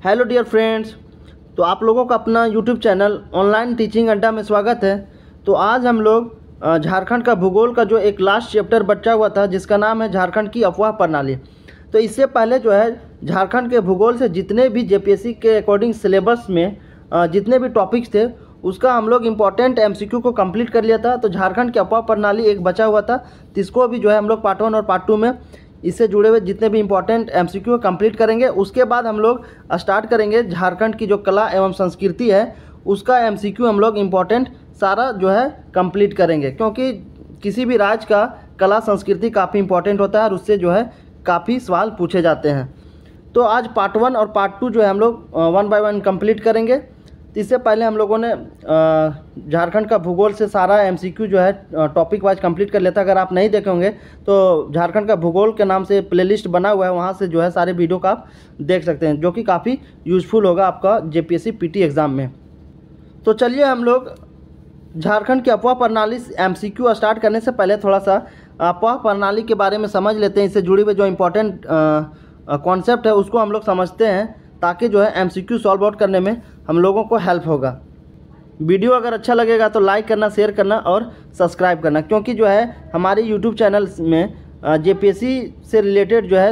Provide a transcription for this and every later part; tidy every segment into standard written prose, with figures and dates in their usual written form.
Hello dear friends. तो आप लोगों का अपना यूट्यूब चैनल ऑनलाइन टीचिंग अड्डा में स्वागत है। तो आज हम लोग झारखंड का भूगोल का जो एक लास्ट चैप्टर बचा हुआ था जिसका नाम है झारखंड की अफवाह प्रणाली। तो इससे पहले जो है झारखंड के भूगोल से जितने भी जेपीएससी के अकॉर्डिंग सिलेबस में जितने भी टॉपिक्स थे उसका हम लोग इम्पॉर्टेंट एमसीक्यू को कंप्लीट कर लिया था। तो झारखंड की अफवाह प्रणाली एक बचा हुआ था, जिसको भी जो है हम लोग पार्ट 1 और पार्ट 2 में इससे जुड़े हुए जितने भी इम्पोर्टेंट एमसीक्यू कंप्लीट करेंगे। उसके बाद हम लोग स्टार्ट करेंगे झारखंड की जो कला एवं संस्कृति है उसका एमसीक्यू हम लोग इम्पोर्टेंट सारा जो है कंप्लीट करेंगे, क्योंकि किसी भी राज्य का कला संस्कृति काफ़ी इंपॉर्टेंट होता है और उससे जो है काफ़ी सवाल पूछे जाते हैं। तो आज पार्ट 1 और पार्ट 2 जो है हम लोग 1 बाय 1 कंप्लीट करेंगे। तो इससे पहले हम लोगों ने झारखंड का भूगोल से सारा एमसीक्यू जो है टॉपिक वाइज कंप्लीट कर लेता। अगर आप नहीं देखे होंगे तो झारखंड का भूगोल के नाम से प्लेलिस्ट बना हुआ है, वहाँ से जो है सारे वीडियो का आप देख सकते हैं, जो कि काफ़ी यूज़फुल होगा आपका जेपीएससी पीटी एग्ज़ाम में। तो चलिए हम लोग झारखंड की अफवाह प्रणाली एमसीक्यू स्टार्ट करने से पहले थोड़ा सा अफवाह प्रणाली के बारे में समझ लेते हैं। इससे जुड़ी हुई जो इम्पोर्टेंट कॉन्सेप्ट है उसको हम लोग समझते हैं, ताकि जो है एमसीक्यू सॉल्व आउट करने में हम लोगों को हेल्प होगा। वीडियो अगर अच्छा लगेगा तो लाइक करना, शेयर करना और सब्सक्राइब करना, क्योंकि जो है हमारे यूट्यूब चैनल में जेपीएससी से रिलेटेड जो है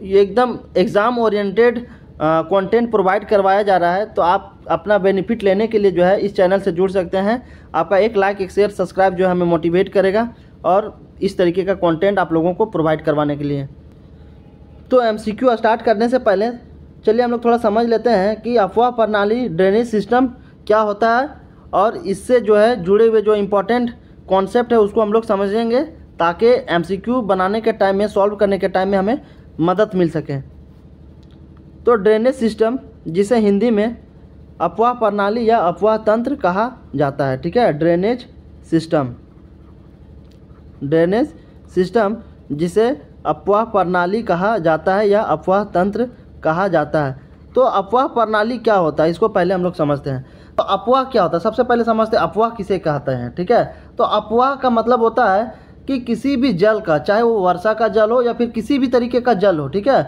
एकदम एग्ज़ाम ओरिएंटेड कंटेंट प्रोवाइड करवाया जा रहा है। तो आप अपना बेनिफिट लेने के लिए जो है इस चैनल से जुड़ सकते हैं। आपका एक लाइक, एक शेयर, सब्सक्राइब जो है हमें मोटिवेट करेगा और इस तरीके का कंटेंट आप लोगों को प्रोवाइड करवाने के लिए। तो एमसीक्यू स्टार्ट करने से पहले चलिए हम लोग थोड़ा समझ लेते हैं कि अफवाह प्रणाली ड्रेनेज सिस्टम क्या होता है, और इससे जो है जुड़े हुए जो इम्पोर्टेंट कॉन्सेप्ट है उसको हम लोग समझेंगे, ताकि एमसीक्यू बनाने के टाइम में, सॉल्व करने के टाइम में हमें मदद मिल सके। तो ड्रेनेज सिस्टम, जिसे हिंदी में अफवाह प्रणाली या अफवाह तंत्र कहा जाता है, ठीक है। ड्रेनेज सिस्टम जिसे अफवाह प्रणाली कहा जाता है या अफवाह तंत्र कहा जाता है। तो अफवाह प्रणाली क्या होता है, इसको पहले हम लोग समझते हैं। तो अफवाह क्या होता है, सबसे पहले समझते हैं अफवाह किसे कहते हैं, ठीक है। तो अफवाह का मतलब होता है कि किसी भी जल का, चाहे वो वर्षा का जल हो या फिर किसी भी तरीके का जल हो, ठीक है।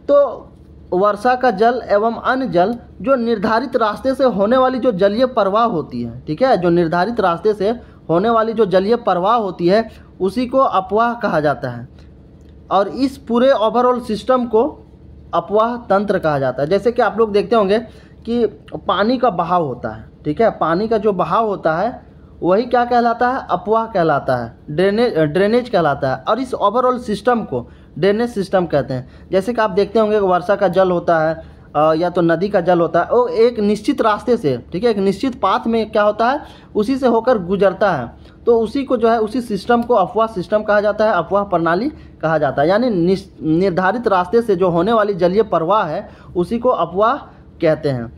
तो वर्षा का जल एवं अन्य जल जो निर्धारित रास्ते से होने वाली जो जलीय प्रवाह होती है, ठीक है, जो निर्धारित रास्ते से होने वाली जो जलीय प्रवाह होती है उसी को अफवाह कहा जाता है। और इस पूरे ओवरऑल सिस्टम को अफवाह तंत्र कहा जाता है। जैसे कि आप लोग देखते होंगे कि पानी का बहाव होता है, ठीक है, पानी का जो बहाव होता है वही क्या कहलाता है, अफवाह कहलाता है, ड्रेनेज कहलाता है। और इस ओवरऑल सिस्टम को ड्रेनेज सिस्टम कहते हैं। जैसे कि आप देखते होंगे कि वर्षा का जल होता है या तो नदी का जल होता है, वो एक निश्चित रास्ते से, ठीक है, एक निश्चित पाथ में क्या होता है उसी से होकर गुजरता है। तो उसी को जो है उसी सिस्टम को अफवाह सिस्टम कहा जाता है, अफवाह प्रणाली कहा जाता है। यानी निर्धारित रास्ते से जो होने वाली जलीय प्रवाह है उसी को अफवाह कहते हैं।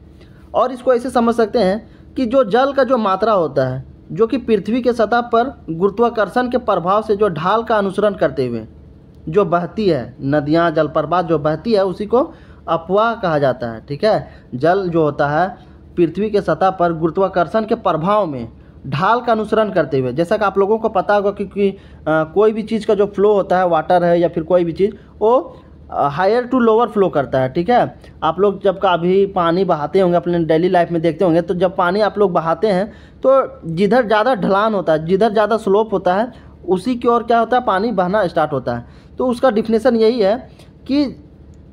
और इसको ऐसे समझ सकते हैं कि जो जल का जो मात्रा होता है जो कि पृथ्वी के सतह पर गुरुत्वाकर्षण के प्रभाव से जो ढाल का अनुसरण करते हुए जो बहती है, नदियाँ, जलप्रपात जो बहती है उसी को अफवाह कहा जाता है, ठीक है। जल जो होता है पृथ्वी के सतह पर गुरुत्वाकर्षण के प्रभाव में ढाल का अनुसरण करते हुए, जैसा कि आप लोगों को पता होगा कि कोई भी चीज़ का जो फ्लो होता है, वाटर है या फिर कोई भी चीज़, वो हायर टू लोअर फ्लो करता है, ठीक है। आप लोग जब कभी पानी बहाते होंगे अपने डेली लाइफ में देखते होंगे, तो जब पानी आप लोग बहाते हैं तो जिधर ज़्यादा ढलान होता है, जिधर ज़्यादा स्लोप होता है उसी की ओर क्या होता है, पानी बहना स्टार्ट होता है। तो उसका डिफिनेशन यही है कि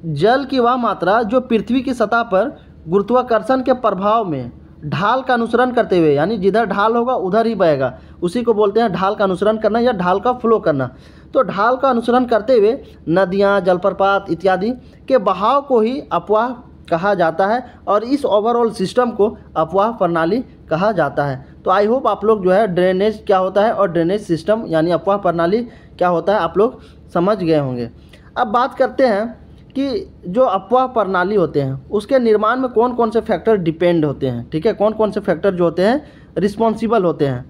जल की वह मात्रा जो पृथ्वी की सतह पर गुरुत्वाकर्षण के प्रभाव में ढाल का अनुसरण करते हुए, यानी जिधर ढाल होगा उधर ही बहेगा, उसी को बोलते हैं ढाल का अनुसरण करना या ढाल का फ्लो करना। तो ढाल का अनुसरण करते हुए नदियाँ, जलप्रपात इत्यादि के बहाव को ही अफवाह कहा जाता है, और इस ओवरऑल सिस्टम को अफवाह प्रणाली कहा जाता है। तो आई होप आप लोग जो है ड्रेनेज क्या होता है और ड्रेनेज सिस्टम यानी अफवाह प्रणाली क्या होता है आप लोग समझ गए होंगे। अब बात करते हैं कि जो अफवाह प्रणाली होते हैं उसके निर्माण में कौन कौन से फैक्टर डिपेंड होते हैं, ठीक है, कौन कौन से फैक्टर जो होते हैं रिस्पॉन्सिबल होते हैं।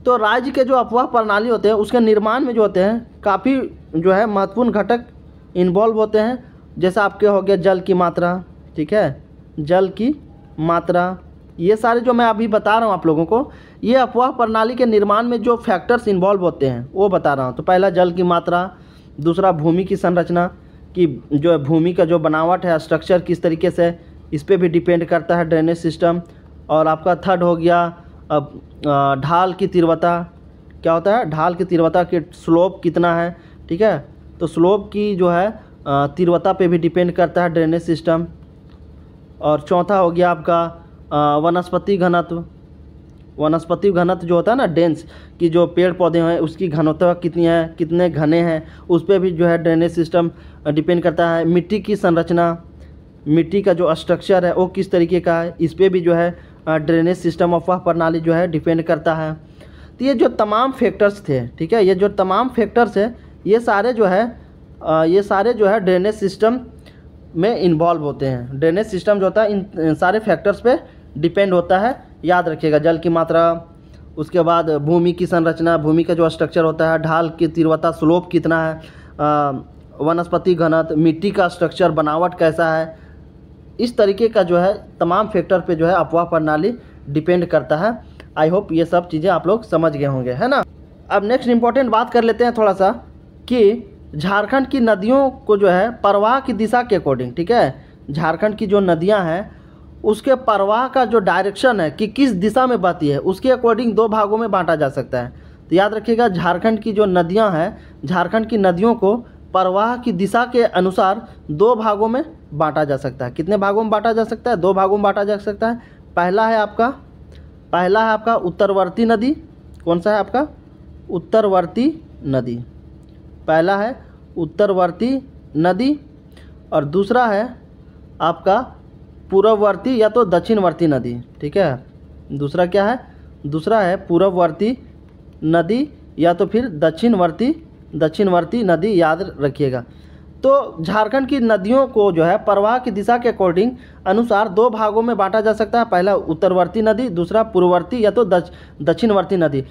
तो राज्य के जो अफवाह प्रणाली होते हैं उसके निर्माण में जो होते हैं काफ़ी जो है महत्वपूर्ण घटक इन्वॉल्व होते हैं। जैसा आपके हो गया जल की मात्रा, ठीक है, जल की मात्रा, ये सारे जो मैं अभी बता रहा हूँ आप लोगों को, ये अफवाह प्रणाली के निर्माण में जो फैक्टर्स इन्वॉल्व होते हैं वो बता रहा हूँ। तो पहला जल की मात्रा, दूसरा भूमि की संरचना, कि जो है भूमि का जो बनावट है, स्ट्रक्चर किस तरीके से, इस पे भी डिपेंड करता है ड्रेनेज सिस्टम। और आपका थर्ड हो गया ढाल की तीव्रता, क्या होता है, ढाल की तीव्रता की स्लोप कितना है, ठीक है, तो स्लोप की जो है तीव्रता पे भी डिपेंड करता है ड्रेनेज सिस्टम। और चौथा हो गया आपका वनस्पति घनत्व। वनस्पति घनत्व जो होता है ना, डेंस की जो पेड़ पौधे हैं उसकी घनत्व कितनी है, कितने घने हैं, उस पर भी जो है ड्रेनेज सिस्टम डिपेंड करता है। मिट्टी की संरचना, मिट्टी का जो स्ट्रक्चर है वो किस तरीके का है, इस पर भी जो है ड्रेनेज सिस्टम अफवाह प्रणाली जो है डिपेंड करता है। तो ये जो तमाम फैक्टर्स थे, ठीक है, ये जो तमाम फैक्टर्स है ये सारे जो है ड्रेनेज सिस्टम में इन्वॉल्व होते हैं। ड्रेनेज सिस्टम जो होता है इन सारे फैक्टर्स पे डिपेंड होता है, याद रखिएगा। जल की मात्रा, उसके बाद भूमि की संरचना, भूमि का जो स्ट्रक्चर होता है, ढाल की तीव्रता, स्लोप कितना है, वनस्पति घनत्व, मिट्टी का स्ट्रक्चर, बनावट कैसा है, इस तरीके का जो है तमाम फैक्टर पे जो है अफवाह प्रणाली डिपेंड करता है। आई होप ये सब चीज़ें आप लोग समझ गए होंगे, है ना। अब नेक्स्ट इंपॉर्टेंट बात कर लेते हैं थोड़ा सा कि झारखंड की नदियों को जो है प्रवाह की दिशा के अकॉर्डिंग, ठीक है, झारखंड की जो नदियां हैं उसके प्रवाह का जो डायरेक्शन है कि किस दिशा में बहती है, उसके अकॉर्डिंग दो भागों में बांटा जा सकता है। तो याद रखिएगा, झारखंड की जो नदियां हैं, झारखंड की नदियों को प्रवाह की दिशा के अनुसार दो भागों में बांटा जा सकता है। कितने भागों में बांटा जा सकता है, दो भागों में बांटा जा सकता है। पहला है आपका उत्तरवर्ती नदी। कौन सा है आपका, उत्तरवर्ती नदी, पहला है उत्तरवर्ती नदी। और दूसरा है आपका पूर्ववर्ती या तो दक्षिणवर्ती नदी, ठीक है। दूसरा क्या है, दूसरा है पूर्ववर्ती नदी या तो फिर दक्षिणवर्ती नदी, याद रखिएगा। तो झारखंड की नदियों को जो है प्रवाह की दिशा के अकॉर्डिंग अनुसार दो भागों में बांटा जा सकता है। पहला उत्तरवर्ती नदी, दूसरा पूर्ववर्ती या तो दक्षिणवर्ती नदी।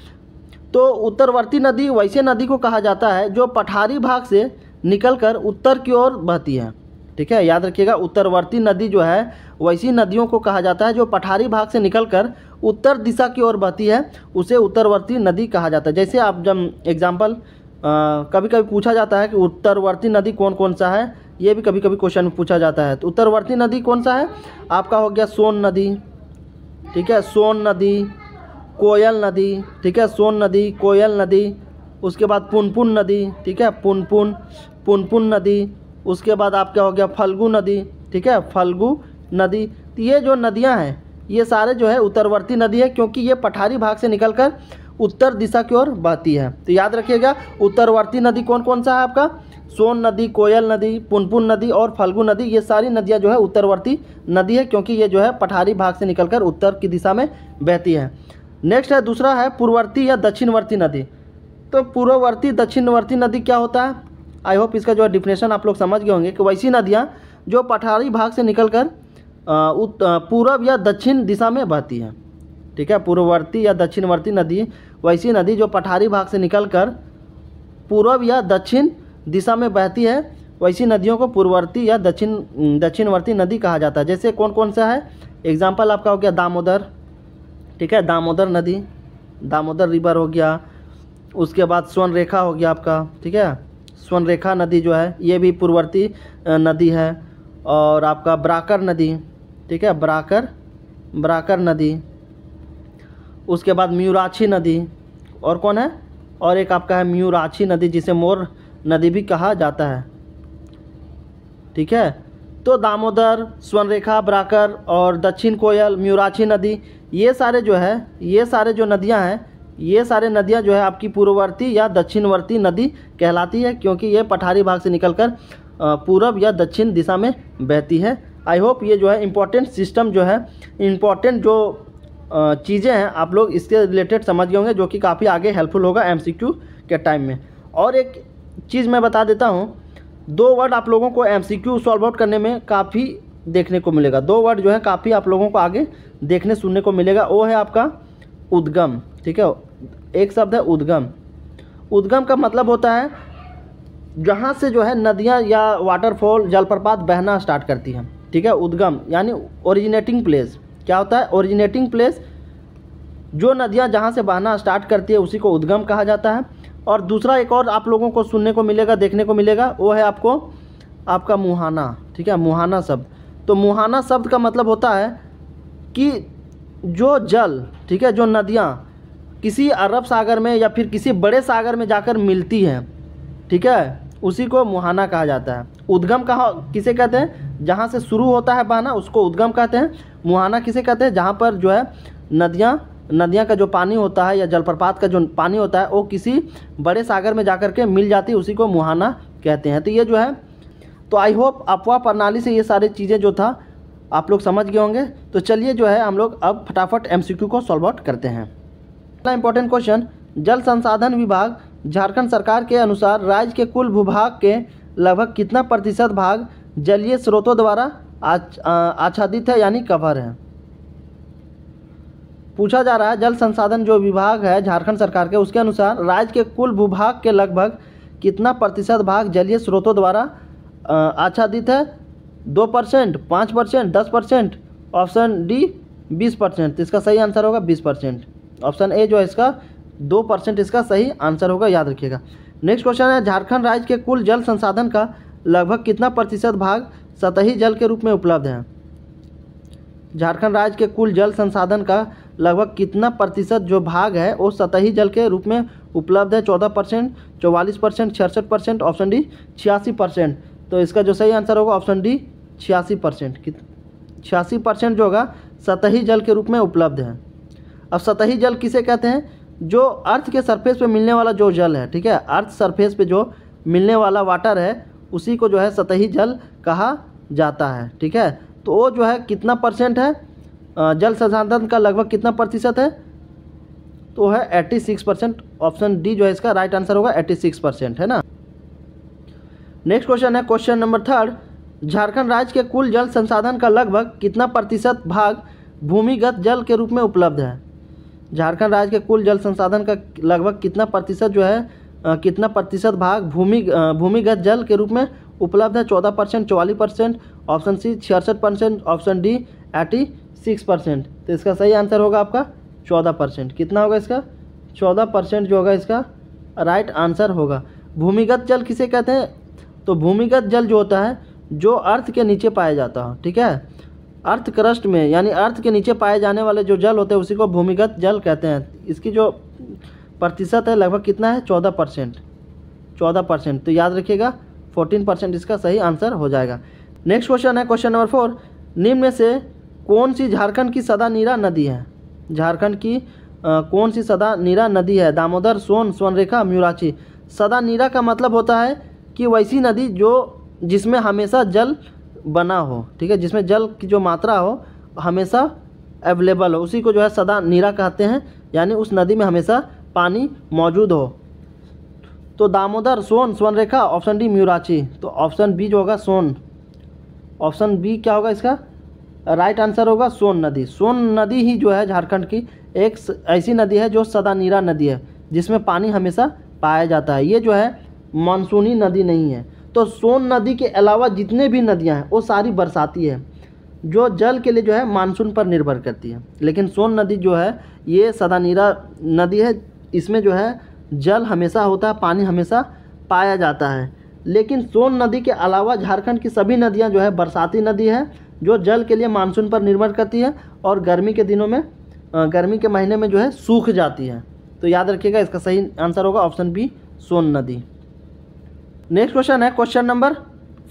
तो उत्तरवर्ती नदी वैसे नदी को कहा जाता है जो पठारी भाग से निकलकर उत्तर की ओर बहती है, ठीक है, याद रखिएगा। उत्तरवर्ती नदी जो है वैसी नदियों को कहा जाता है जो पठारी भाग से निकलकर उत्तर दिशा की ओर बहती है, उसे उत्तरवर्ती नदी कहा जाता है। जैसे आप जब एग्जाम्पल कभी कभी पूछा जाता है कि उत्तरवर्ती नदी कौन कौन सा है, ये भी कभी कभी क्वेश्चन में पूछा जाता है। तो उत्तरवर्ती नदी कौन सा है आपका, हो गया सोन नदी, ठीक है, सोन नदी, कोयल नदी, ठीक है, सोन नदी, कोयल नदी। उसके बाद पुनपुन नदी, ठीक है, पुनपुन नदी। उसके बाद आपका हो गया फल्गु नदी, ठीक है, फल्गु नदी। तो ये जो नदियां हैं ये सारे जो है उत्तरवर्ती नदी है, क्योंकि ये पठारी भाग से निकलकर उत्तर दिशा की ओर बहती है। तो याद रखिएगा, उत्तरवर्ती नदी कौन कौन सा है आपका, सोन नदी, कोयल नदी, पुनपुन नदी और फल्गु नदी। ये सारी नदियां जो है उत्तरवर्ती नदी है, क्योंकि ये जो है पठारी भाग से निकलकर उत्तर की दिशा में बहती है। नेक्स्ट है, दूसरा है पूर्ववर्ती या दक्षिणवर्ती नदी। तो पूर्ववर्ती दक्षिणवर्ती नदी क्या होता है, आई होप इसका जो है डिफिनेशन आप लोग समझ गए होंगे कि वैसी नदियाँ जो पठारी भाग से निकलकर पूर्व या दक्षिण दिशा में बहती है, ठीक है। पूर्ववर्ती या दक्षिणवर्ती नदी वैसी नदी जो पठारी भाग से निकलकर पूर्व या दक्षिण दिशा में बहती है, वैसी नदियों को पूर्ववर्ती या दक्षिणवर्ती नदी कहा जाता है। जैसे कौन कौन सा है, एग्जाम्पल आपका हो गया दामोदर, ठीक है, दामोदर नदी, दामोदर रिवर हो गया। उसके बाद स्वर्णरेखा हो गया आपका, ठीक है, स्वर्णरेखा नदी जो है ये भी पूर्ववर्ती नदी है। और आपका ब्राकर नदी, ठीक है, ब्राकर नदी। उसके बाद म्यूराछी नदी, और कौन है, और एक आपका है म्यूराछी नदी जिसे मोर नदी भी कहा जाता है, ठीक है। तो दामोदर, स्वर्णरेखा, ब्राकर और दक्षिण कोयल, म्यूराछी नदी, ये सारे जो है, ये सारे जो नदियां हैं, ये सारे नदियां जो है आपकी पूर्ववर्ती या दक्षिणवर्ती नदी कहलाती है, क्योंकि ये पठारी भाग से निकलकर पूर्व या दक्षिण दिशा में बहती है। आई होप ये जो है इम्पोर्टेंट सिस्टम जो है, इम्पोर्टेंट जो चीज़ें हैं आप लोग इसके रिलेटेड समझ गए होंगे, जो कि काफ़ी आगे हेल्पफुल होगा एमसीक्यू के टाइम में। और एक चीज़ मैं बता देता हूँ, दो वर्ड आप लोगों को एमसीक्यू सॉल्व आउट करने में काफ़ी देखने को मिलेगा। दो वर्ड जो है काफ़ी आप लोगों को आगे देखने सुनने को मिलेगा, वो है आपका उद्गम, ठीक है। एक शब्द है उद्गम। उद्गम का मतलब होता है जहाँ से जो है नदियाँ या वाटरफॉल, जलप्रपात बहना स्टार्ट करती हैं, ठीक है। उद्गम यानी ओरिजिनेटिंग प्लेस। क्या होता है, ओरिजिनेटिंग प्लेस, जो नदियाँ जहाँ से बहना स्टार्ट करती है उसी को उद्गम कहा जाता है। और दूसरा एक और आप लोगों को सुनने को मिलेगा, देखने को मिलेगा, वो है आपको आपका मुहाना, ठीक है, मुहाना शब्द। तो मुहाना शब्द का मतलब होता है कि जो जल, ठीक है, जो नदियाँ किसी अरब सागर में या फिर किसी बड़े सागर में जाकर मिलती हैं, ठीक है, उसी को मुहाना कहा जाता है। उद्गम कहाँ किसे कहते हैं? जहाँ से शुरू होता है बहना उसको उद्गम कहते हैं। मुहाना किसे कहते हैं? जहाँ पर जो है नदियाँ का जो पानी होता है या जलप्रपात का जो पानी होता है वो किसी बड़े सागर में जाकर के मिल जाती है, उसी को मुहाना कहते हैं। तो ये जो है, तो आई होप अपवाह प्रणाली से ये सारी चीज़ें जो था आप लोग समझ गए होंगे। तो चलिए जो है हम लोग अब फटाफट MCQ को सॉल्व आउट करते हैं। पहला इंपॉर्टेंट क्वेश्चन, जल संसाधन विभाग झारखंड सरकार के अनुसार राज्य के कुल भूभाग के लगभग कितना प्रतिशत भाग जलीय स्रोतों द्वारा आच्छादित है यानी कवर है? पूछा जा रहा है जल संसाधन जो विभाग है झारखंड सरकार के, उसके अनुसार राज्य के कुल भूभाग के लगभग कितना प्रतिशत भाग जलीय स्रोतों द्वारा आच्छादित है? 2%, 5%, 10%, ऑप्शन डी 20%। तो इसका सही आंसर होगा 20%। ऑप्शन ए जो है इसका 2% इसका सही आंसर होगा, याद रखिएगा। नेक्स्ट क्वेश्चन है, झारखंड राज्य के कुल जल संसाधन का लगभग कितना प्रतिशत भाग सतही जल के रूप में उपलब्ध है? झारखंड राज्य के कुल जल संसाधन का लगभग कितना प्रतिशत जो भाग है वो सतही जल के रूप में उपलब्ध है? 14%, 44%, 66%, ऑप्शन डी 86%। तो इसका जो सही आंसर होगा ऑप्शन डी 86%। 86% जो होगा सतही जल के रूप में उपलब्ध है। अब सतही जल किसे कहते हैं? जो अर्थ के सरफेस पे मिलने वाला जो जल है, ठीक है, अर्थ सरफेस पे जो मिलने वाला वाटर है उसी को जो है सतही जल कहा जाता है, ठीक है। तो वो जो है कितना परसेंट है, जल संसाधन का लगभग कितना प्रतिशत है? तो है 86%। ऑप्शन डी जो है इसका राइट आंसर होगा 86%, है ना। नेक्स्ट क्वेश्चन है क्वेश्चन नंबर 3, झारखंड राज्य के कुल जल संसाधन का लगभग कितना प्रतिशत भाग भूमिगत जल के रूप में उपलब्ध है? झारखंड राज्य के कुल जल संसाधन का लगभग कितना प्रतिशत जो है कितना प्रतिशत भाग भूमिगत जल के रूप में उपलब्ध है? 14%, 44%, ऑप्शन सी 66%, ऑप्शन डी 86%। तो इसका सही आंसर होगा आपका 14%। कितना होगा इसका? 14% जो होगा इसका राइट आंसर होगा। भूमिगत जल किसे कहते हैं? तो भूमिगत जल जो होता है जो अर्थ के नीचे पाया जाता है, ठीक है, अर्थ क्रस्ट में यानी अर्थ के नीचे पाए जाने वाले जो जल होते हैं उसी को भूमिगत जल कहते हैं। इसकी जो प्रतिशत है लगभग कितना है? 14%। 14%, तो याद रखिएगा 14% इसका सही आंसर हो जाएगा। नेक्स्ट क्वेश्चन है क्वेश्चन नंबर 4, निम्न में से कौन सी झारखंड की सदा नीरा नदी है? झारखंड की कौन सी सदा नीरा नदी है? दामोदर, सोन, स्वर्णरेखा, म्यूराची। सदा नीरा का मतलब होता है कि वैसी नदी जो जिसमें हमेशा जल बना हो, ठीक है, जिसमें जल की जो मात्रा हो हमेशा अवेलेबल हो, उसी को जो है सदा नीरा कहते हैं, यानी उस नदी में हमेशा पानी मौजूद हो। तो दामोदर, सोन, स्वर्णरेखा, ऑप्शन डी म्यूराची। तो ऑप्शन बी जो होगा सोन, ऑप्शन बी क्या होगा इसका राइट आंसर होगा सोन नदी। सोन नदी ही जो है झारखंड की एक ऐसी नदी है जो सदा नीरा नदी है जिसमें पानी हमेशा पाया जाता है। ये जो है मानसूनी नदी नहीं है। तो सोन नदी के अलावा जितने भी नदियां हैं वो सारी बरसाती है, जो जल के लिए जो है मानसून पर निर्भर करती है। लेकिन सोन नदी जो है ये सदा नीरा नदी है, इसमें जो है जल हमेशा होता है, पानी हमेशा पाया जाता है। लेकिन सोन नदी के अलावा झारखंड की सभी नदियां जो है बरसाती नदी है जो जल के लिए मानसून पर निर्भर करती है और गर्मी के दिनों में गर्मी के महीने में जो है सूख जाती है। तो याद रखिएगा इसका सही आंसर होगा ऑप्शन बी सोन नदी। नेक्स्ट क्वेश्चन है क्वेश्चन नंबर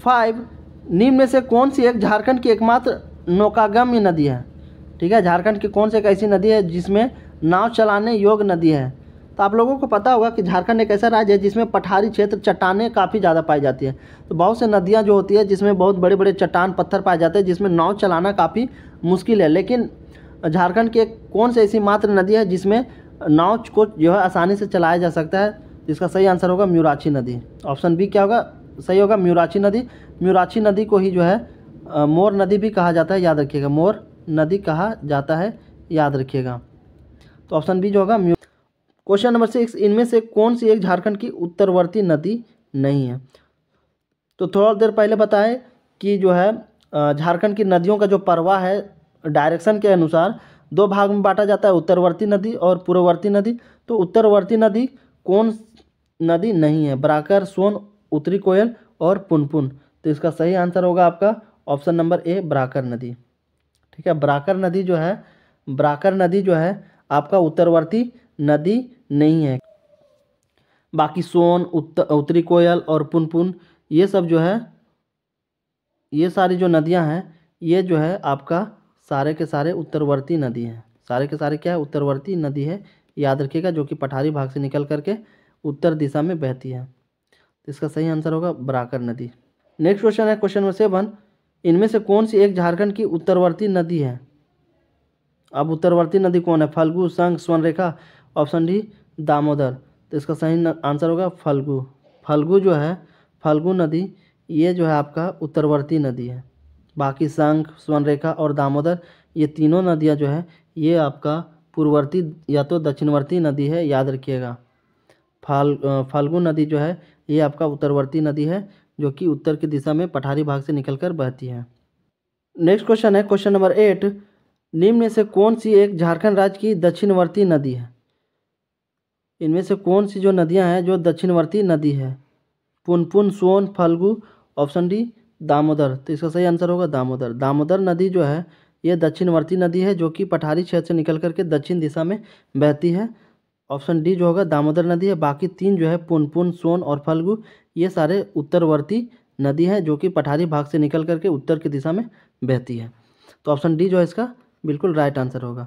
5, निम्न में से कौन सी एक झारखंड की एकमात्र नौकागम्य नदी है? ठीक है, झारखंड की कौन सी एक ऐसी नदी है जिसमें नाव चलाने योग्य नदी है? तो आप लोगों को पता होगा कि झारखंड एक ऐसा राज्य है जिसमें पठारी क्षेत्र चट्टानें काफ़ी ज़्यादा पाई जाती है। तो बहुत से नदियाँ जो होती है जिसमें बहुत बड़े बड़े चट्टान पत्थर पाए जाते हैं जिसमें नाव चलाना काफ़ी मुश्किल है। लेकिन झारखंड की एक कौन सी ऐसी मात्र नदी है जिसमें नाव को जो है आसानी से चलाया जा सकता है? इसका सही आंसर होगा म्यूराची नदी। ऑप्शन बी क्या होगा सही होगा? म्यूराची नदी। म्यूराची नदी को ही जो है मोर नदी भी कहा जाता है, याद रखिएगा, मोर नदी कहा जाता है, याद रखिएगा। तो ऑप्शन बी जो होगा क्वेश्चन नंबर 6, इनमें से कौन सी एक झारखंड की उत्तरवर्ती नदी नहीं है? तो थोड़ा देर पहले बताएं कि जो है झारखंड की नदियों का जो प्रवाह है डायरेक्शन के अनुसार 2 भाग में बांटा जाता है, उत्तरवर्ती नदी और पूर्ववर्ती नदी। तो उत्तरवर्ती नदी कौन नदी नहीं है? बराकर, सोन, उत्तरी कोयल और पुनपुन। तो तो इसका सही आंसर होगा आपका ऑप्शन नंबर ए, ब्राकर नदी। ठीक है, ब्राकर नदी जो है, ब्राकर नदी जो है आपका उत्तरवर्ती नदी नहीं है। बाकी सोन, उत्तरी कोयल और पुनपुन, ये सब जो है, ये सारी जो नदियां हैं, ये जो है आपका सारे के सारे उत्तरवर्ती नदी हैं। सारे के सारे क्या है, उत्तरवर्ती नदी है, याद रखिएगा, जो कि पठारी भाग से निकल करके उत्तर दिशा में बहती है। तो इसका सही आंसर होगा ब्राकर नदी। नेक्स्ट क्वेश्चन है क्वेश्चन नंबर 7, इनमें से कौन सी एक झारखंड की उत्तरवर्ती नदी है? अब उत्तरवर्ती नदी कौन है? फल्गु, संग, स्वर्णरेखा, ऑप्शन डी दामोदर। तो इसका सही आंसर होगा फल्गु। फल्गु जो है, फल्गु नदी, ये जो है आपका उत्तरवर्ती नदी है। बाकी संग, स्वर्णरेखा और दामोदर, ये तीनों नदियाँ जो है ये आपका पूर्ववर्ती या तो दक्षिणवर्ती नदी है, याद रखिएगा। फाल्गु नदी जो है ये आपका उत्तरवर्ती नदी है, जो कि उत्तर की दिशा में पठारी भाग से निकलकर बहती है। नेक्स्ट क्वेश्चन है क्वेश्चन नंबर 8, निम्न में से कौन सी एक झारखंड राज्य की दक्षिणवर्ती नदी है? इनमें से कौन सी जो नदियां हैं जो दक्षिणवर्ती नदी है? पुनपुन, सोन, फल्गु, ऑप्शन डी दामोदर। तो इसका सही आंसर होगा दामोदर। दामोदर नदी जो है ये दक्षिणवर्ती नदी है, जो कि पठारी क्षेत्र से निकल करके दक्षिण दिशा में बहती है। ऑप्शन डी जो होगा दामोदर नदी है। बाकी तीन जो है पुनपुन, सोन और फल्गु, ये सारे उत्तरवर्ती नदी है, जो कि पठारी भाग से निकल करके उत्तर की दिशा में बहती है। तो ऑप्शन डी जो है इसका बिल्कुल राइट आंसर होगा।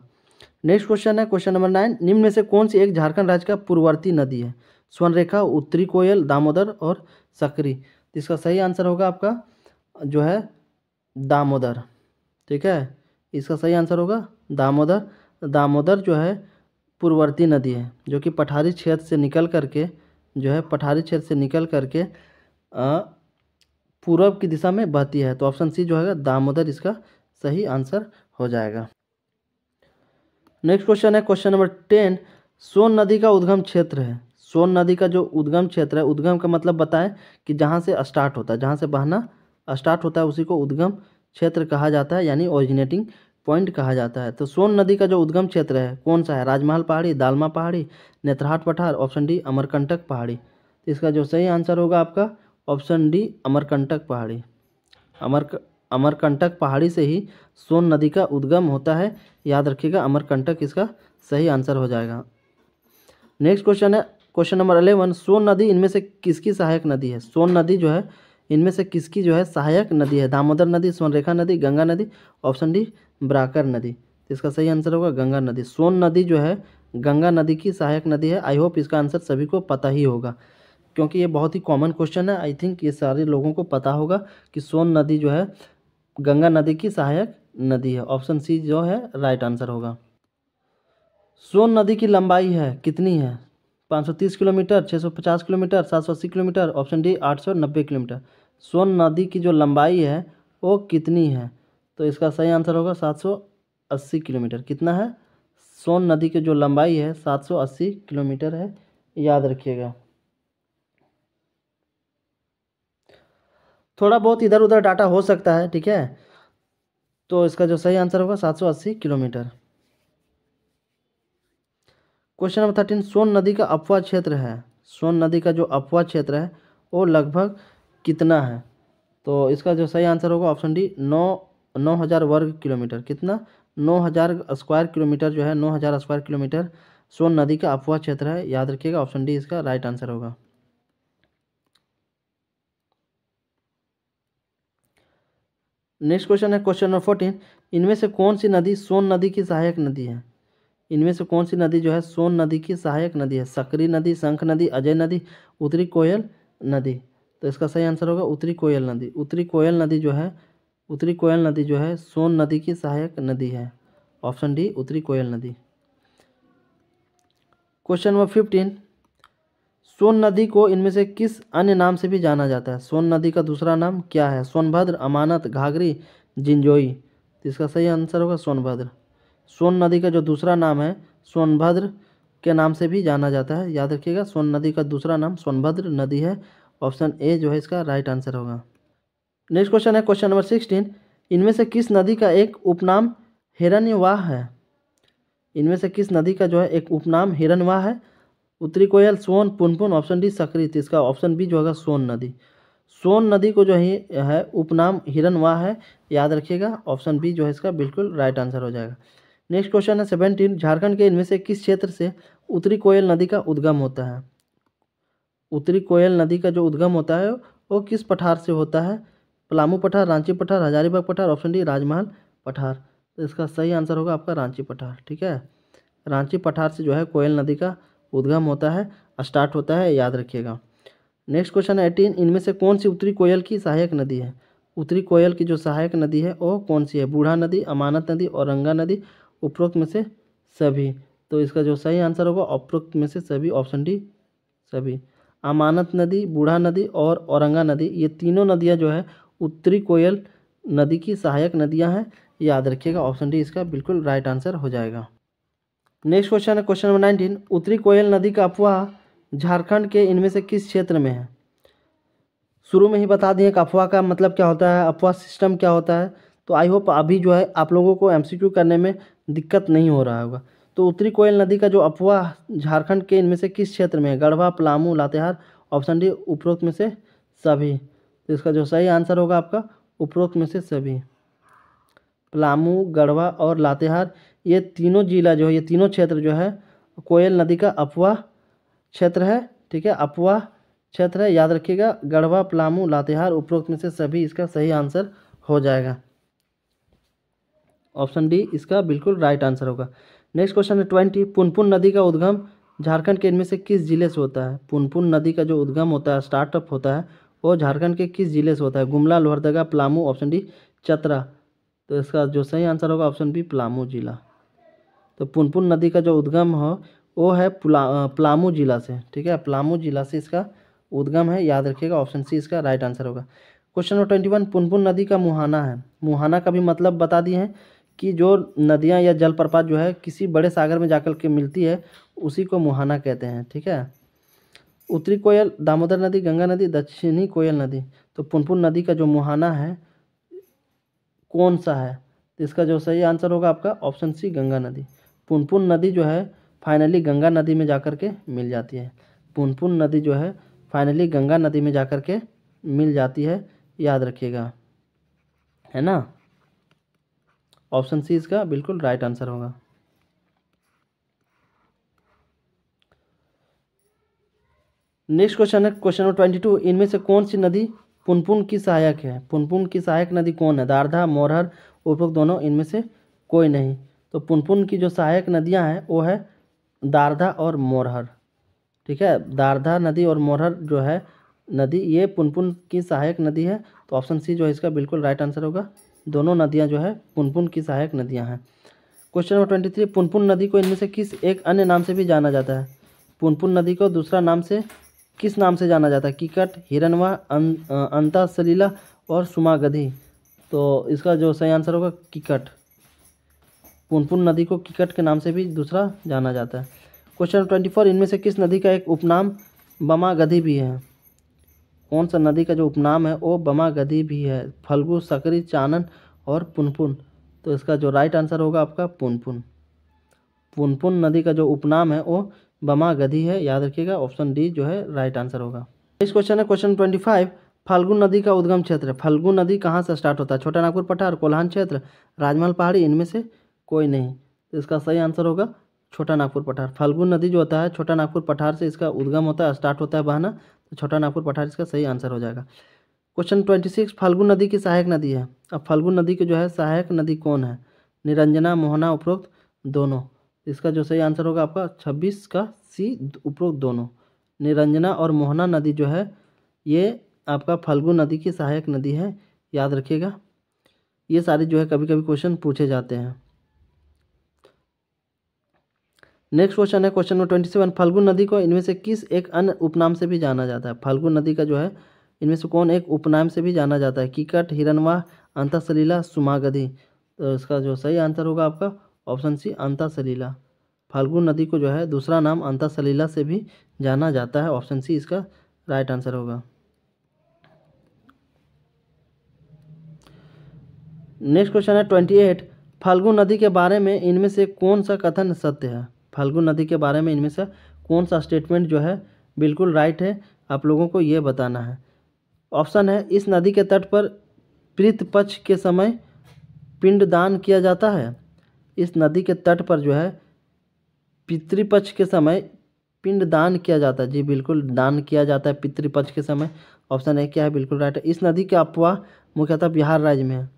नेक्स्ट क्वेश्चन है क्वेश्चन नंबर 9, निम्न में से कौन सी एक झारखंड राज्य का पूर्ववर्ती नदी है? स्वर्णरेखा, उत्तरी कोयल, दामोदर और सकरी। तो इसका सही आंसर होगा आपका जो है दामोदर। ठीक है, इसका सही आंसर होगा दामोदर। दामोदर जो है पूर्ववर्ती नदी है, जो कि पठारी क्षेत्र से निकल करके जो है पठारी क्षेत्र से निकल करके पूर्व की दिशा में बहती है। तो ऑप्शन सी जो है दामोदर इसका सही आंसर हो जाएगा। नेक्स्ट क्वेश्चन है क्वेश्चन नंबर 10, सोन नदी का उद्गम क्षेत्र है। सोन नदी का जो उद्गम क्षेत्र है, उद्गम का मतलब बताएं कि जहाँ से स्टार्ट होता है, जहाँ से बहना स्टार्ट होता है उसी को उद्गम क्षेत्र कहा जाता है, यानी ओरिजिनेटिंग पॉइंट कहा जाता है। तो सोन नदी का जो उद्गम क्षेत्र है कौन सा है? राजमहल पहाड़ी, दालमा पहाड़ी, नेतरहाट पठार, ऑप्शन डी अमरकंटक पहाड़ी। तो इसका जो सही आंसर होगा आपका ऑप्शन डी अमरकंटक पहाड़ी। अमरकंटक पहाड़ी से ही सोन नदी का उद्गम होता है, याद रखिएगा, अमरकंटक इसका सही आंसर हो जाएगा। नेक्स्ट क्वेश्चन है क्वेश्चन नंबर 11, सोन नदी इनमें से किसकी सहायक नदी है? सोन नदी जो है इनमें से किसकी जो है सहायक नदी है? दामोदर नदी, स्वर्णरेखा नदी, गंगा नदी, ऑप्शन डी ब्राकर नदी। तो इसका सही आंसर होगा गंगा नदी। सोन नदी जो है गंगा नदी की सहायक नदी है। आई होप इसका आंसर सभी को पता ही होगा, क्योंकि ये बहुत ही कॉमन क्वेश्चन है। आई थिंक ये सारे लोगों को पता होगा कि सोन नदी जो है गंगा नदी की सहायक नदी है। ऑप्शन सी जो है राइट आंसर होगा। सोन नदी की लंबाई है कितनी है? 530 kilometre, 650 kilometre, 780 kilometre, option D 890 kilometre. Son नदी की जो लंबाई है वो कितनी है? तो इसका सही आंसर होगा 780 किलोमीटर। कितना है? सोन नदी की जो लंबाई है 780 किलोमीटर है, याद रखिएगा। थोड़ा बहुत इधर उधर डाटा हो सकता है, ठीक है। तो इसका जो सही आंसर होगा 780 किलोमीटर। क्वेश्चन नंबर 13, सोन नदी का अपवाह क्षेत्र है। सोन नदी का जो अपवाह क्षेत्र है वो लगभग कितना है? तो इसका जो सही आंसर होगा ऑप्शन डी 9,000 वर्ग किलोमीटर। कितना? 9,000 स्क्वायर किलोमीटर जो है, 9,000 स्क्वायर किलोमीटर सोन नदी का अपवाह क्षेत्र है, याद रखिएगा। ऑप्शन डी इसका राइट आंसर होगा। नेक्स्ट क्वेश्चन है क्वेश्चन नंबर 14, इनमें से कौन सी नदी सोन नदी की सहायक नदी है? इनमें से कौन सी नदी जो है सोन नदी की सहायक नदी है? सकरी नदी, शंख नदी, अजय नदी, उत्तरी कोयल नदी। तो इसका सही आंसर होगा उत्तरी कोयल नदी। उत्तरी कोयल नदी जो है, उत्तरी कोयल नदी जो है सोन नदी की सहायक नदी है। ऑप्शन डी उत्तरी कोयल नदी। क्वेश्चन नंबर 15, सोन नदी को इनमें से किस अन्य नाम से भी जाना जाता है? सोन नदी का दूसरा नाम क्या है? सोनभद्र, अमानत, घाघरी, जिंजोई। तो इसका सही आंसर होगा सोनभद्र। सोन नदी का जो दूसरा नाम है सोनभद्र के नाम से भी जाना जाता है, याद रखिएगा। सोन नदी का दूसरा नाम सोनभद्र नदी है। ऑप्शन ए जो है इसका राइट आंसर होगा। नेक्स्ट क्वेश्चन है क्वेश्चन नंबर 16, इनमें से किस नदी का एक उपनाम हिरण्यवाह है? इनमें से किस नदी का जो है एक उपनाम हिरण्यवाह है? उत्तरी कोयल, सोन, पुनपुन, ऑप्शन डी सकरी। तो इसका ऑप्शन बी जो होगा सोन नदी। सोन नदी को जो है उपनाम हिरनवा है, याद रखिएगा। ऑप्शन बी जो है इसका बिल्कुल राइट आंसर हो जाएगा। नेक्स्ट क्वेश्चन है 17, झारखंड के इनमें से किस क्षेत्र से उत्तरी कोयल नदी का उद्गम होता है? उत्तरी कोयल नदी का जो उद्गम होता है वो किस पठार से होता है? पलामू पठार, रांची पठार, हजारीबाग पठार, ऑप्शन डी राजमहल पठार। तो इसका सही आंसर होगा आपका रांची पठार। ठीक है, रांची पठार से जो है कोयल नदी का उद्गम होता है, स्टार्ट होता है, याद रखिएगा। नेक्स्ट क्वेश्चन है 18, इनमें से कौन सी उत्तरी कोयल की सहायक नदी है? उत्तरी कोयल की जो सहायक नदी है वो कौन सी है? बूढ़ा नदी, अमानत नदी, औरंगा नदी, उपरोक्त में से सभी। तो इसका जो सही आंसर होगा उपरोक्त में से सभी, ऑप्शन डी सभी। अमानत नदी, बूढ़ा नदी और औरंगा नदी, ये तीनों नदियां जो है उत्तरी कोयल नदी की सहायक नदियां हैं, याद रखिएगा। ऑप्शन डी इसका बिल्कुल राइट आंसर हो जाएगा। नेक्स्ट क्वेश्चन है क्वेश्चन नंबर 19, उत्तरी कोयल नदी का अफवाह झारखंड के इनमें से किस क्षेत्र में है? शुरू में ही बता दिए कि अफवाह का मतलब क्या होता है, अफवाह सिस्टम क्या होता है। तो आई होप अभी जो है आप लोगों को एमसीक्यू करने में दिक्कत नहीं हो रहा होगा। तो उत्तरी कोयल नदी का जो अफवाह झारखंड के इनमें से किस क्षेत्र में है? गढ़वा, पलामू, लातेहार, ऑप्शन डी उपरोक्त में से सभी। तो इसका जो सही आंसर होगा आपका उपरोक्त में से सभी। पलामू, गढ़वा और लातेहार, ये तीनों जिला जो है, ये तीनों क्षेत्र जो है कोयल नदी का अफवाह क्षेत्र है। ठीक है, अफवाह क्षेत्र है, याद रखिएगा। गढ़वा, पलामू, लातेहार, उपरोक्त में से सभी इसका सही आंसर हो जाएगा। ऑप्शन डी इसका बिल्कुल राइट आंसर होगा। नेक्स्ट क्वेश्चन है 20, पुनपुन नदी का उद्गम झारखंड के इनमें से किस जिले से होता है? पुनपुन नदी का जो उद्गम होता है, स्टार्टअप होता है, वो झारखंड के किस जिले से होता है? Gumla, Lohardaga, Palamu, option D Chatra. तो इसका जो सही आंसर होगा ऑप्शन बी पलामू जिला। तो पुनपुन नदी का जो उद्गम हो वो है पलामू जिला से। ठीक है, पलामू जिला से इसका उद्गम है, याद रखिएगा। ऑप्शन सी इसका राइट आंसर होगा। क्वेश्चन नंबर 21, पुनपुन नदी का मुहाना है। मुहाना का भी मतलब बता दिए हैं कि जो नदियाँ या जलप्रपात जो है किसी बड़े सागर में जाकर के मिलती है उसी को मुहाना कहते हैं। ठीक है, उत्तरी कोयल दामोदर नदी, गंगा नदी, दक्षिणी कोयल नदी। तो पुनपुन नदी का जो मुहाना है कौन सा है? तो इसका जो सही आंसर होगा आपका ऑप्शन सी गंगा नदी। पुनपुन नदी जो है फाइनली गंगा नदी में जाकर के मिल जाती है। पुनपुन नदी जो है फाइनली गंगा नदी में जाकर के मिल जाती है, याद रखिएगा, है ना। ऑप्शन सी इसका बिल्कुल राइट आंसर होगा। नेक्स्ट क्वेश्चन है क्वेश्चन नंबर 22, इनमें से कौन सी नदी पुनपुन की सहायक है? पुनपुन की सहायक नदी कौन है? दारधा, मोरहर, उपरोक्त दोनों, इनमें से कोई नहीं। तो पुनपुन की जो सहायक नदियां हैं वो है दारधा और मोरहर। ठीक है, दारधा नदी और मोरहर जो है नदी ये पुनपुन की सहायक नदी है। तो ऑप्शन सी जो है इसका बिल्कुल राइट आंसर होगा। दोनों नदियां जो है पुनपुन की सहायक नदियां हैं। क्वेश्चन नंबर 23, पुनपुन नदी को इनमें से किस एक अन्य नाम से भी जाना जाता है? पुनपुन नदी को दूसरा नाम से किस नाम से जाना जाता है? कीकट, हिरनवा, अंता सलीला और सुमागधी। तो इसका जो सही आंसर होगा कीकट। पुनपुन नदी को कीकट के नाम से भी दूसरा जाना जाता है। क्वेश्चन 24, इनमें से किस नदी का एक उपनाम बमागधी भी है? कौन सा नदी का जो उपनाम है वो बमागधी भी है? फल्गु, सकरी, चानन और पुनपुन। तो इसका जो राइट आंसर होगा आपका पुनपुन। पुनपुन नदी का जो उपनाम है वो बमागधी है, याद रखिएगा। ऑप्शन डी जो है राइट आंसर होगा। नेक्स्ट क्वेश्चन है क्वेश्चन 25, फाल्गु नदी का उद्गम क्षेत्र। फाल्गु नदी कहाँ से स्टार्ट होता है? छोटा नागपुर पठार, कोल्हान क्षेत्र, राजमहल पहाड़ी, इनमें से कोई नहीं। तो इसका सही आंसर होगा छोटा नागपुर पठार। फाल्गु नदी जो होता है छोटा नागपुर पठार से इसका उद्गम होता है, स्टार्ट होता है बहना। तो छोटा नागपुर पठार इसका सही आंसर हो जाएगा। क्वेश्चन 26, फाल्गु नदी की सहायक नदी है। अब फाल्गु नदी की जो है सहायक नदी कौन है? निरंजना, मोहना, उपरोक्त दोनों। इसका जो सही आंसर होगा आपका 26 का सी, उपरोक्त दोनों। निरंजना और मोहना नदी जो है ये आपका फाल्गु नदी की सहायक नदी है, याद रखिएगा। ये सारी जो है कभी कभी क्वेश्चन पूछे जाते हैं। नेक्स्ट क्वेश्चन है क्वेश्चन नंबर 27, फाल्गु नदी को इनमें से किस एक अन्य उपनाम से भी जाना जाता है? फाल्गु नदी का जो है इनमें से कौन एक उपनाम से भी जाना जाता है? कीकट, हिरनवा, अंतःसलीला, सुमागधी। तो इसका जो सही आंसर होगा आपका ऑप्शन सी अंतःसलीला। फाल्गु नदी को जो है दूसरा नाम अंतःसलीला से भी जाना जाता है। ऑप्शन सी इसका राइट आंसर होगा। नेक्स्ट क्वेश्चन है 28, फाल्गु नदी के बारे में इनमें से कौन सा कथन सत्य है? फाल्गु नदी के बारे में इनमें से कौन सा स्टेटमेंट जो है बिल्कुल राइट है? आप लोगों को ये बताना है। ऑप्शन है इस नदी के तट पर पितृपक्ष के समय पिंडदान किया जाता है। इस नदी के तट पर जो है पितृपक्ष के समय पिंडदान किया जाता है। जी बिल्कुल, दान किया जाता है पितृपक्ष के समय। ऑप्शन ए क्या है, बिल्कुल राइट है। इस नदी का अफवाह मुख्यतः बिहार राज्य में है,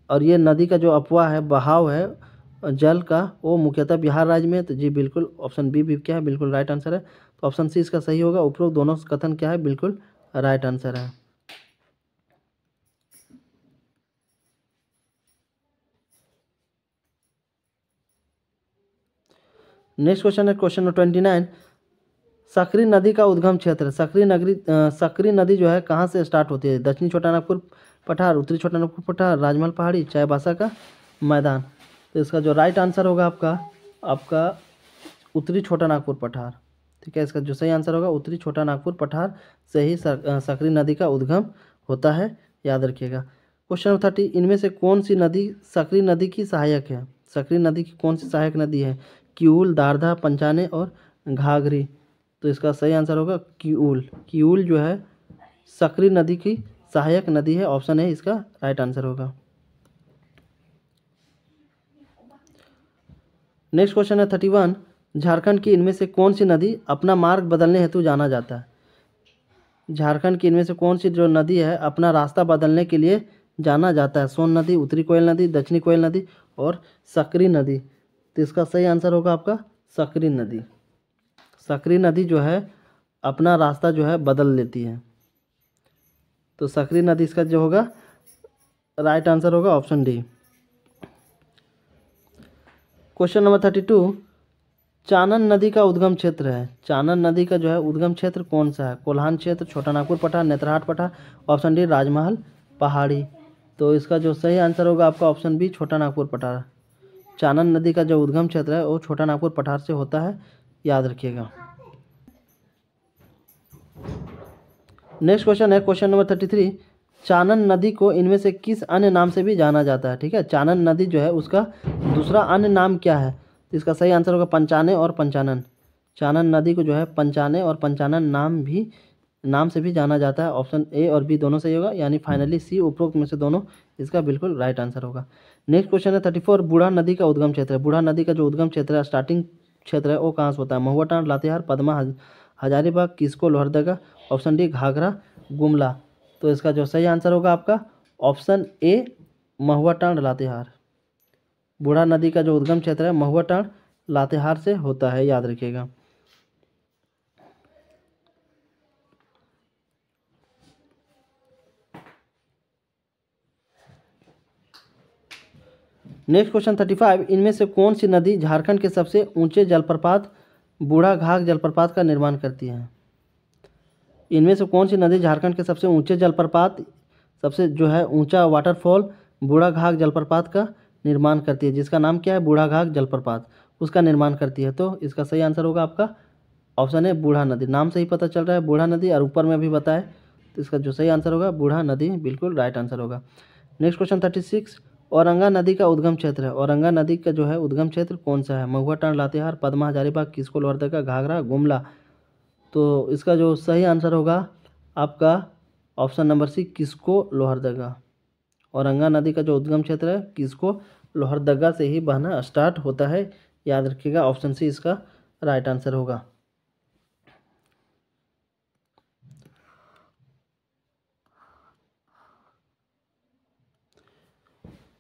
और ये नदी का जो अफवाह है, बहाव है जल का, वो मुख्यतः बिहार राज्य में है। तो जी बिल्कुल ऑप्शन बी भी क्या है, बिल्कुल राइट आंसर है। तो ऑप्शन सी इसका सही होगा। उपरोक्त दोनों कथन क्या है, बिल्कुल राइट आंसर है। नेक्स्ट क्वेश्चन है क्वेश्चन नंबर 29। सकरी नदी का उद्गम क्षेत्र। सकरी नदी जो है कहाँ से स्टार्ट होती है? दक्षिणी छोटानागपुर पठार, उत्तरी छोटानागपुर पठार, राजमहल पहाड़ी, चाईबासा का मैदान। तो इसका जो राइट आंसर होगा आपका उत्तरी छोटानागपुर पठार। ठीक है, इसका जो सही आंसर होगा उत्तरी छोटानागपुर पठार से ही सकरी नदी का उद्गम होता है, याद रखिएगा। Question number 30। इनमें से कौन सी नदी सकरी नदी की सहायक है? सकरी नदी की कौन सी सहायक नदी है? किऊल, दारधा, पंचाने और घाघरी। तो इसका सही आंसर होगा किऊल। किऊल जो है सकरी नदी की सहायक नदी है। ऑप्शन ए इसका राइट आंसर होगा। नेक्स्ट क्वेश्चन है 31। झारखंड की इनमें से कौन सी नदी अपना मार्ग बदलने हेतु जाना जाता है? झारखंड की इनमें से कौन सी जो नदी है अपना रास्ता बदलने के लिए जाना जाता है? सोन नदी, उत्तरी कोयल नदी, दक्षिणी कोयल नदी और सकरी नदी। तो इसका सही आंसर होगा आपका सकरी नदी। सकरी नदी जो है अपना रास्ता जो है बदल लेती है। तो सकरी नदी इसका जो होगा राइट आंसर होगा option D. Question number 32। Chanan नदी का उद्गम क्षेत्र है। चानन नदी का जो है उद्गम क्षेत्र कौन सा है? कोल्हान क्षेत्र, छोटानागपुर पठार, नेतरहाट पठार। ऑप्शन डी राजमहल पहाड़ी। तो इसका जो सही आंसर होगा आपका ऑप्शन बी छोटानागपुर पठार। चानन नदी का जो उद्गम क्षेत्र है वो छोटानागपुर पठार से होता है, याद रखिएगा। नेक्स्ट क्वेश्चन है क्वेश्चन नंबर 33। चानन नदी को इनमें से किस अन्य नाम से भी जाना जाता है? ठीक है, चानन नदी जो है उसका दूसरा अन्य नाम क्या है? तो इसका सही आंसर होगा पंचाने और पंचानन। चानन नदी को जो है पंचाने और पंचानन नाम से भी जाना जाता है। ऑप्शन ए और बी दोनों सही होगा, यानी फाइनली सी उपरोक्त में से दोनों इसका बिल्कुल राइट आंसर होगा। नेक्स्ट क्वेश्चन है 34। बूढ़ा नदी का उद्गम क्षेत्र है। बूढ़ा नदी का जो उद्गम क्षेत्र है, स्टार्टिंग क्षेत्र है, वो कहाँ से होता है? महुआटांड, लातेहार, पदमा, हजारीबाग, किसको, लोहरदगा। Option D Ghaghra, Gumla. तो इसका जो सही आंसर होगा आपका ऑप्शन ए महुआटांड, लातेहार। बूढ़ा नदी का जो उद्गम क्षेत्र है महुआटांड, लातेहार से होता है, याद रखिएगा। Next question 35। इनमें से कौन सी नदी झारखंड के सबसे ऊंचे जलप्रपात बूढ़ा घाघ जलप्रपात का निर्माण करती है? इनमें से कौन सी नदी झारखंड के सबसे ऊंचे जलप्रपात, सबसे जो है ऊंचा वाटरफॉल बूढ़ा घाघ जलप्रपात का निर्माण करती है, जिसका नाम क्या है? बूढ़ा घाघ जलप्रपात, उसका निर्माण करती है। तो इसका सही आंसर होगा आपका ऑप्शन है बूढ़ा नदी। नाम से ही पता चल रहा है बूढ़ा नदी, और ऊपर में भी बताए। तो इसका जो सही आंसर होगा बूढ़ा नदी, बिल्कुल राइट आंसर होगा। Next question 36। औरंगा नदी का उद्गम क्षेत्र है। औरंगा नदी का जो है उद्गम क्षेत्र कौन सा है? महुआटांड, लातेहार, पदमा, हजारीबाग, किसको, लोहरदगा, घाघरा, गुमला। तो इसका जो सही आंसर होगा आपका ऑप्शन नंबर सी किसको, लोहरदगा। औरंगा नदी का जो उद्गम क्षेत्र है किसको, लोहरदगा से ही बहना स्टार्ट होता है, याद रखिएगा। ऑप्शन सी इसका राइट आंसर होगा।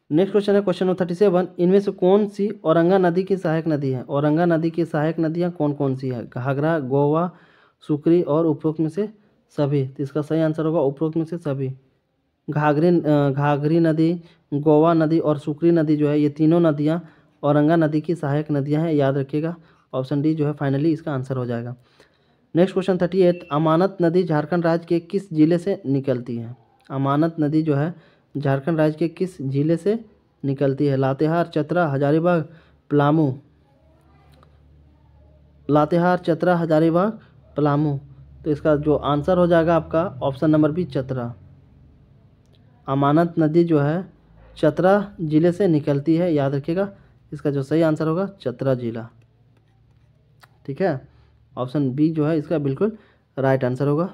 नेक्स्ट क्वेश्चन है क्वेश्चन नंबर 37। इनमें से कौन सी औरंगा नदी की सहायक नदी है? औरंगा नदी की सहायक नदियाँ कौन कौन सी है? घाघरा, गोवा, सुकरी और उपरोक्त में से सभी। तो इसका सही आंसर होगा उपरोक्त में से सभी। घाघरी नदी, गोवा नदी और सुकरी नदी जो है, ये तीनों नदियाँ औरंगा नदी की सहायक नदियाँ हैं, याद रखिएगा। ऑप्शन डी जो है फाइनली इसका आंसर हो जाएगा। Next question 38। अमानत नदी झारखंड राज्य के किस जिले से निकलती है? अमानत नदी जो है झारखंड राज्य के किस जिले से निकलती है? लातेहार, चतरा, हजारीबाग, पलामू। लातेहार, चतरा, हजारीबाग, पलामू। तो इसका जो आंसर हो जाएगा आपका ऑप्शन नंबर बी चतरा। अमानत नदी जो है चतरा जिले से निकलती है, याद रखिएगा। इसका जो सही आंसर होगा चतरा जिला। ठीक है, ऑप्शन बी जो है इसका बिल्कुल राइट आंसर होगा।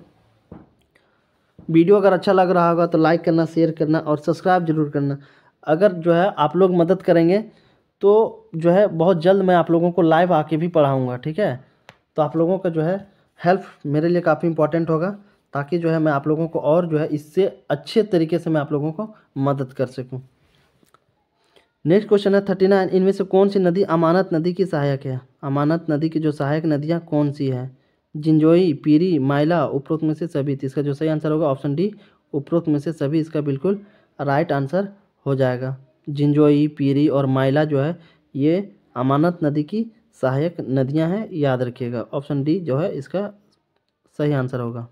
वीडियो अगर अच्छा लग रहा होगा तो लाइक करना, शेयर करना और सब्सक्राइब जरूर करना। अगर जो है आप लोग मदद करेंगे तो जो है बहुत जल्द मैं आप लोगों को लाइव आके भी पढ़ाऊँगा, ठीक है। तो आप लोगों का जो है हेल्प मेरे लिए काफ़ी इंपॉर्टेंट होगा, ताकि जो है मैं आप लोगों को और जो है इससे अच्छे तरीके से मैं आप लोगों को मदद कर सकूं। नेक्स्ट क्वेश्चन है 39, इनमें से कौन सी नदी अमानत नदी की सहायक है? अमानत नदी की जो सहायक नदियाँ कौन सी है? जिंजोई, पीरी, माइला, उपरोक्त में से सभी। तो इसका जो सही आंसर होगा ऑप्शन डी, उपरोक्त में से सभी इसका बिल्कुल राइट आंसर हो जाएगा। जिंजोई, पीरी और माइला जो है ये अमानत नदी की सहायक नदियां हैं, याद रखिएगा। ऑप्शन डी जो है इसका सही आंसर होगा।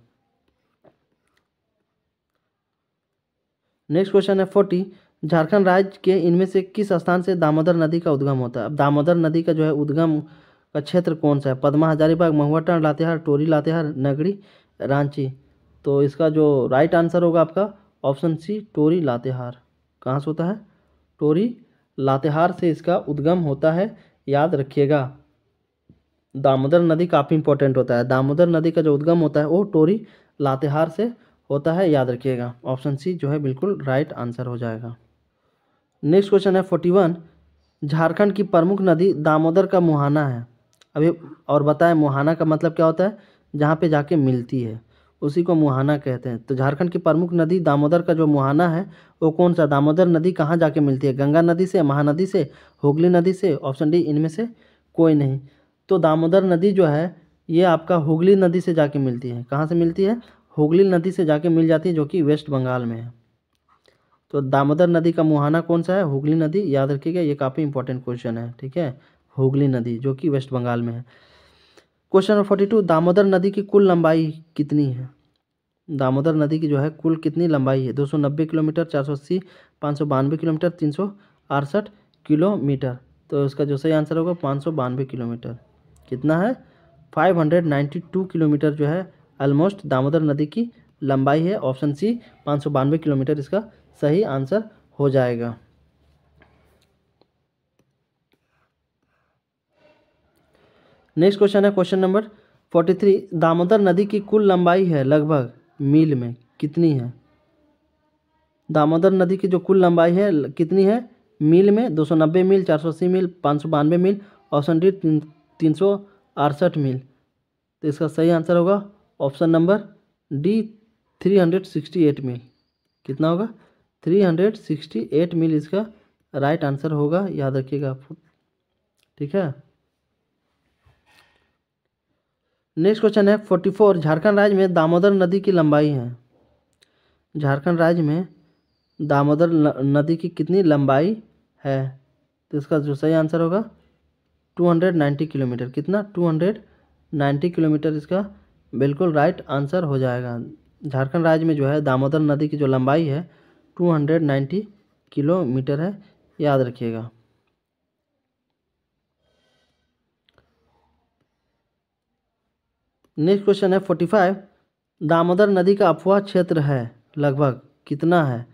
नेक्स्ट क्वेश्चन है 40, झारखंड राज्य के इनमें से किस स्थान से दामोदर नदी का उद्गम होता है? अब दामोदर नदी का जो है उद्गम का क्षेत्र कौन सा है? पदमा, हजारीबाग, महुआटांड, लातेहार, टोरी लातेहार, नगड़ी, रांची। तो इसका जो राइट आंसर होगा आपका ऑप्शन सी, टोरी लातेहार। कहाँ से होता है? टोरी लातेहार से इसका उद्गम होता है, याद रखिएगा। दामोदर नदी काफ़ी इंपॉर्टेंट होता है। दामोदर नदी का जो उद्गम होता है वो टोरी लातेहार से होता है, याद रखिएगा। ऑप्शन सी जो है बिल्कुल राइट आंसर हो जाएगा। नेक्स्ट क्वेश्चन है 41, झारखंड की प्रमुख नदी दामोदर का मुहाना है। अभी और बताएं मुहाना का मतलब क्या होता है? जहाँ पे जाके मिलती है उसी को मुहाना कहते हैं। तो झारखंड की प्रमुख नदी दामोदर का जो मुहाना है वो कौन सा? दामोदर नदी कहाँ जाके मिलती है? गंगा नदी से, महानदी से, हुगली नदी से? ऑप्शन डी इनमें से कोई नहीं। तो दामोदर नदी जो है ये आपका हुगली नदी से जाके मिलती है। कहाँ से मिलती है? हुगली नदी से जाके मिल जाती है, जो कि वेस्ट बंगाल में है। तो दामोदर नदी का मुहाना कौन सा है? हुगली नदी, याद रखिएगा। ये काफ़ी इंपॉर्टेंट क्वेश्चन है, ठीक है। हुगली नदी जो कि वेस्ट बंगाल में है। क्वेश्चन नंबर 42, दामोदर नदी की कुल लंबाई कितनी है? दामोदर नदी की जो है कुल कितनी लंबाई है? 290 किलोमीटर, 480, 592 किलोमीटर, 368 किलोमीटर। तो इसका जो सही आंसर होगा 592 किलोमीटर। कितना है? 592 किलोमीटर जो है ऑलमोस्ट दामोदर नदी की लंबाई है। ऑप्शन सी 592 किलोमीटर इसका सही आंसर हो जाएगा। नेक्स्ट क्वेश्चन है क्वेश्चन नंबर 43, दामोदर नदी की कुल लंबाई है लगभग मील में कितनी है? दामोदर नदी की जो कुल लंबाई है कितनी है मील में? 290 मील, 480 मील, 592 मील। ऑप्शन डी 368 मील। तो इसका सही आंसर होगा ऑप्शन नंबर डी 368 मील। कितना होगा? 368 मील इसका राइट आंसर होगा, याद रखिएगा आप, ठीक है। नेक्स्ट क्वेश्चन है 44, झारखंड राज्य में दामोदर नदी की लंबाई है। झारखंड राज्य में दामोदर नदी की कितनी लंबाई है? तो इसका जो सही आंसर होगा 290 किलोमीटर। कितना? 290 किलोमीटर इसका बिल्कुल राइट आंसर हो जाएगा। झारखंड राज्य में जो है दामोदर नदी की जो लंबाई है 290 किलोमीटर है, याद रखिएगा। नेक्स्ट क्वेश्चन है 45, दामोदर नदी का अफवाह क्षेत्र है लगभग कितना है?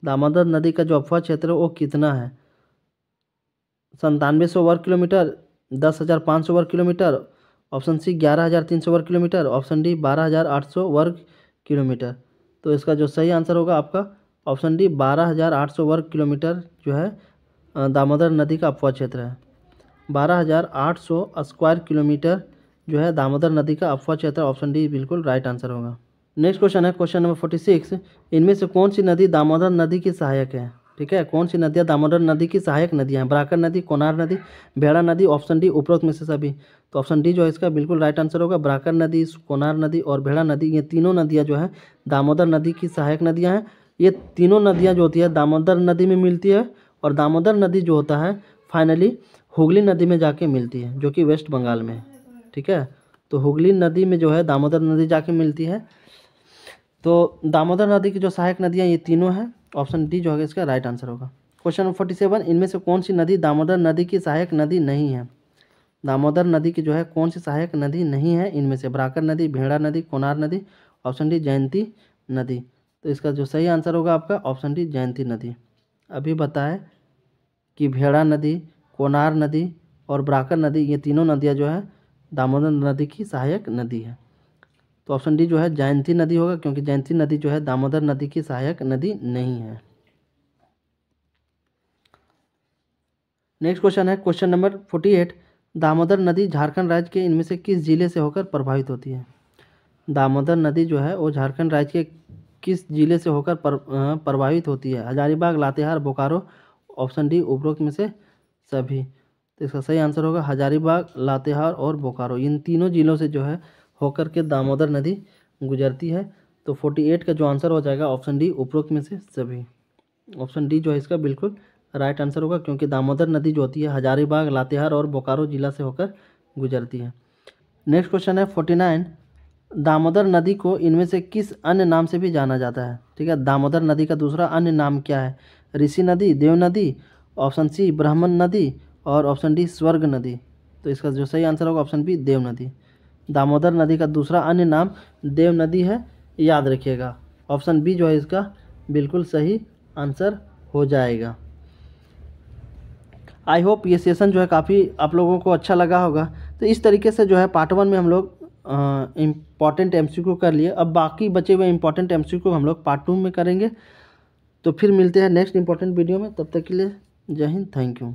दामोदर नदी का जो अफवाह क्षेत्र है वो कितना है? 9700 वर्ग किलोमीटर, 10,500 वर्ग किलोमीटर। ऑप्शन सी 11,300 वर्ग किलोमीटर। ऑप्शन डी 12,800 वर्ग किलोमीटर। तो इसका जो सही आंसर होगा आपका ऑप्शन डी 12,800 वर्ग किलोमीटर जो है दामोदर नदी का अफवाह क्षेत्र है। 12,800 स्क्वायर किलोमीटर जो है दामोदर नदी का अफवाह क्षेत्र। ऑप्शन डी बिल्कुल राइट आंसर होगा। नेक्स्ट क्वेश्चन है क्वेश्चन नंबर 46, इनमें से कौन सी नदी दामोदर नदी की सहायक है? ठीक है, कौन सी नदियाँ दामोदर नदी की सहायक नदियाँ हैं? बराकर नदी, कोनार नदी, भेड़ा नदी। ऑप्शन डी उपरोक्त में से सभी। तो ऑप्शन डी जो है इसका बिल्कुल राइट आंसर होगा। बराकर नदी, कोनार नदी और भेड़ा नदी, ये तीनों नदियाँ जो है दामोदर नदी की सहायक नदियाँ हैं। ये तीनों नदियाँ जो होती है दामोदर नदी में मिलती है, और दामोदर नदी जो होता है फाइनली हुगली नदी में जाके मिलती है, जो कि वेस्ट बंगाल में है। ठीक है, तो हुगली नदी में जो है दामोदर नदी जाके मिलती है। तो दामोदर नदी की जो सहायक नदियाँ ये तीनों हैं। ऑप्शन डी जो है इसका राइट आंसर होगा। क्वेश्चन नंबर 47, इनमें से कौन सी नदी दामोदर नदी की सहायक नदी नहीं है? दामोदर नदी की जो है कौन सी सहायक नदी नहीं है इनमें से? बराकर नदी, भेड़ा नदी, कोनार नदी। ऑप्शन डी जयंती नदी। तो इसका जो सही आंसर होगा आपका ऑप्शन डी जयंती नदी। अभी बताएं कि भेड़ा नदी, कोनार नदी और बराकर नदी, ये तीनों नदियाँ जो है दामोदर नदी की सहायक नदी है। तो ऑप्शन डी जो है जयंती नदी होगा, क्योंकि जयंती नदी जो है दामोदर नदी की सहायक नदी नहीं है। नेक्स्ट क्वेश्चन है क्वेश्चन नंबर 48, दामोदर नदी झारखंड राज्य के इनमें से किस जिले से होकर प्रभावित होती है? दामोदर नदी जो है वो झारखंड राज्य के किस जिले से होकर प्रभावित होती है? हजारीबाग, लातेहार, बोकारो, ऑप्शन डी उपरोक्त में से सभी। तो इसका सही आंसर होगा हजारीबाग, लातेहार और बोकारो। इन तीनों जिलों से जो है होकर के दामोदर नदी गुजरती है। तो 48 का जो आंसर हो जाएगा ऑप्शन डी उपरोक्त में से सभी। ऑप्शन डी जो है इसका बिल्कुल राइट आंसर होगा, क्योंकि दामोदर नदी जो होती है हजारीबाग, लातेहार और बोकारो जिला से होकर गुजरती है। नेक्स्ट क्वेश्चन है 49, दामोदर नदी को इनमें से किस अन्य नाम से भी जाना जाता है? ठीक है, दामोदर नदी का दूसरा अन्य नाम क्या है? ऋषि नदी, देव नदी, ऑप्शन सी ब्राह्मण नदी और ऑप्शन डी स्वर्ग नदी। तो इसका जो सही आंसर होगा ऑप्शन बी देव नदी। दामोदर नदी का दूसरा अन्य नाम देव नदी है, याद रखिएगा। ऑप्शन बी जो है इसका बिल्कुल सही आंसर हो जाएगा। आई होप ये सेशन जो है काफ़ी आप लोगों को अच्छा लगा होगा। तो इस तरीके से जो है पार्ट 1 में हम लोग इम्पॉर्टेंट एमसीक्यू कर लिए। अब बाकी बचे हुए इम्पॉर्टेंट एमसीक्यू हम लोग पार्ट 2 में करेंगे। तो फिर मिलते हैं नेक्स्ट इम्पॉर्टेंट वीडियो में, तब तक के लिए जय हिंद, थैंक यू।